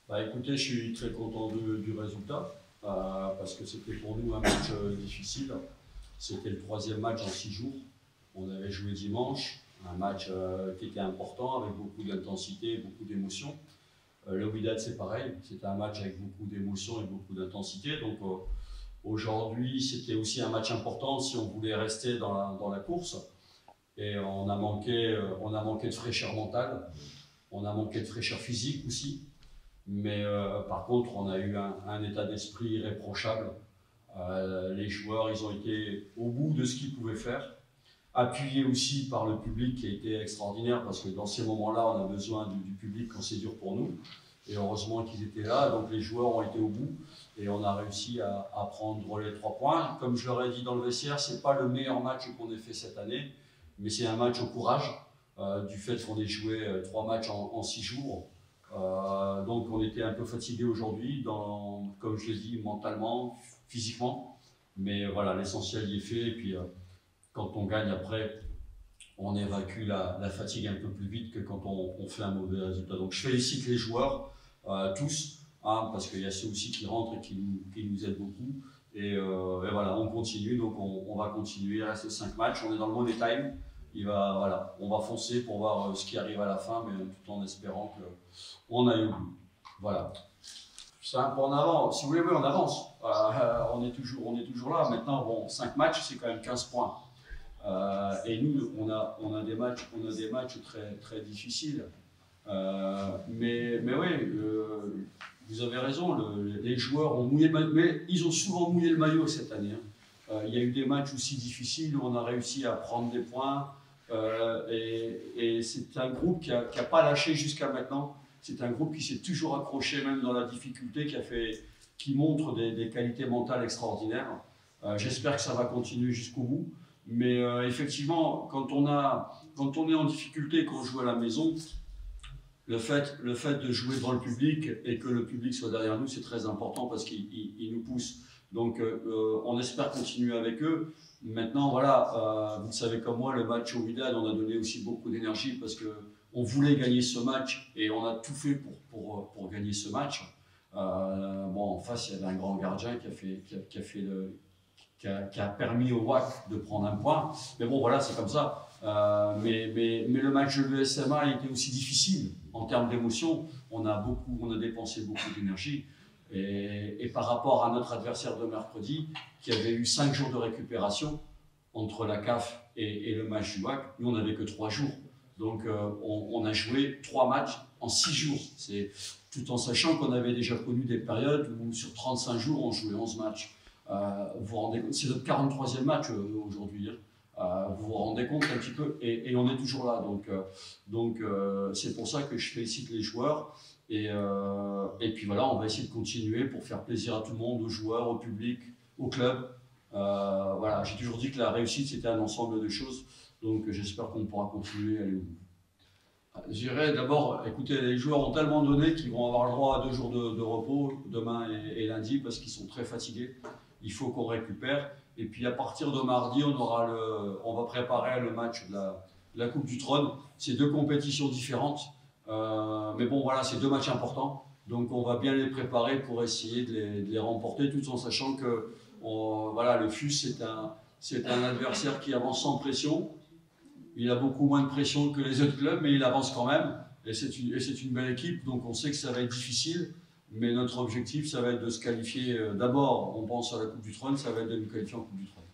Bah écoutez, je suis très content du résultat parce que c'était pour nous un match difficile. C'était le troisième match en 6 jours. On avait joué dimanche, un match qui était important avec beaucoup d'intensité, beaucoup d'émotion. Le Wydad c'est pareil, c'était un match avec beaucoup d'émotion et beaucoup d'intensité. Donc aujourd'hui c'était aussi un match important si on voulait rester dans la course. Et on a manqué de fraîcheur mentale, on a manqué de fraîcheur physique aussi. Mais par contre, on a eu un état d'esprit irréprochable. Les joueurs, ils ont été au bout de ce qu'ils pouvaient faire, appuyés aussi par le public qui a été extraordinaire, parce que dans ces moments-là, on a besoin du public quand c'est dur pour nous. Et heureusement qu'ils étaient là, donc les joueurs ont été au bout et on a réussi à prendre les 3 points. Comme je leur ai dit dans le vestiaire, ce n'est pas le meilleur match qu'on ait fait cette année, mais c'est un match au courage, du fait qu'on ait joué 3 matchs en 6 jours. Donc on était un peu fatigué aujourd'hui, comme je l'ai dit, mentalement, physiquement. Mais voilà, l'essentiel y est fait. Et puis quand on gagne après, on évacue la fatigue un peu plus vite que quand on fait un mauvais résultat. Donc je félicite les joueurs, tous, hein, parce qu'il y a ceux aussi qui rentrent et qui nous aident beaucoup. Et voilà, on continue, donc on va continuer. Il reste 5 matchs, on est dans le money time. Voilà, on va foncer pour voir ce qui arrive à la fin, mais tout en espérant qu'on aille au bout. Voilà. C'est un peu en avant. Si vous voulez, oui, on avance. On est toujours là. Maintenant, bon, 5 matchs, c'est quand même 15 points. Et nous, on a des matchs très, très difficiles. Mais oui, vous avez raison, les joueurs ont mouillé le maillot, mais ils ont souvent mouillé le maillot cette année. Il y a eu des matchs aussi difficiles où on a réussi à prendre des points. Et c'est un groupe qui n'a pas lâché jusqu'à maintenant. C'est un groupe qui s'est toujours accroché, même dans la difficulté, qui montre des qualités mentales extraordinaires. J'espère que ça va continuer jusqu'au bout. Mais effectivement, quand on est en difficulté et qu'on joue à la maison, le fait de jouer devant le public et que le public soit derrière nous, c'est très important parce qu'il nous pousse. Donc on espère continuer avec eux. Maintenant, voilà, vous savez comme moi, le match au Wydad, on a donné aussi beaucoup d'énergie parce qu'on voulait gagner ce match et on a tout fait pour gagner ce match. Bon, en face, il y avait un grand gardien qui a permis au WAC de prendre un point. Mais bon, voilà, c'est comme ça. Mais le match de l'USMA était aussi difficile en termes d'émotion. On a dépensé beaucoup d'énergie. Et par rapport à notre adversaire de mercredi, qui avait eu 5 jours de récupération entre la CAF et le match du WAC, nous, on n'avait que 3 jours. Donc, on a joué 3 matchs en 6 jours. Tout en sachant qu'on avait déjà connu des périodes où, sur 35 jours, on jouait 11 matchs. Vous vous rendez compte, c'est notre 43e match aujourd'hui. Vous vous rendez compte un petit peu, et on est toujours là. Donc c'est pour ça que je félicite les joueurs. Et puis voilà, on va essayer de continuer pour faire plaisir à tout le monde, aux joueurs, au public, au club. Voilà, j'ai toujours dit que la réussite c'était un ensemble de choses. Donc j'espère qu'on pourra continuer à aller au bout. Je dirais d'abord, écoutez, les joueurs ont tellement donné qu'ils vont avoir le droit à 2 jours de repos, demain et lundi, parce qu'ils sont très fatigués. Il faut qu'on récupère. Et puis à partir de mardi, on va préparer le match de la Coupe du Trône. C'est 2 compétitions différentes. Mais bon, voilà, c'est 2 matchs importants. Donc on va bien les préparer pour essayer de les remporter, tout en sachant que voilà, le FUS, c'est un adversaire qui avance sans pression. Il a beaucoup moins de pression que les autres clubs, mais il avance quand même. Et c'est une belle équipe, donc on sait que ça va être difficile. Mais notre objectif, ça va être de se qualifier. D'abord, on pense à la Coupe du Trône, ça va être de nous qualifier en Coupe du Trône.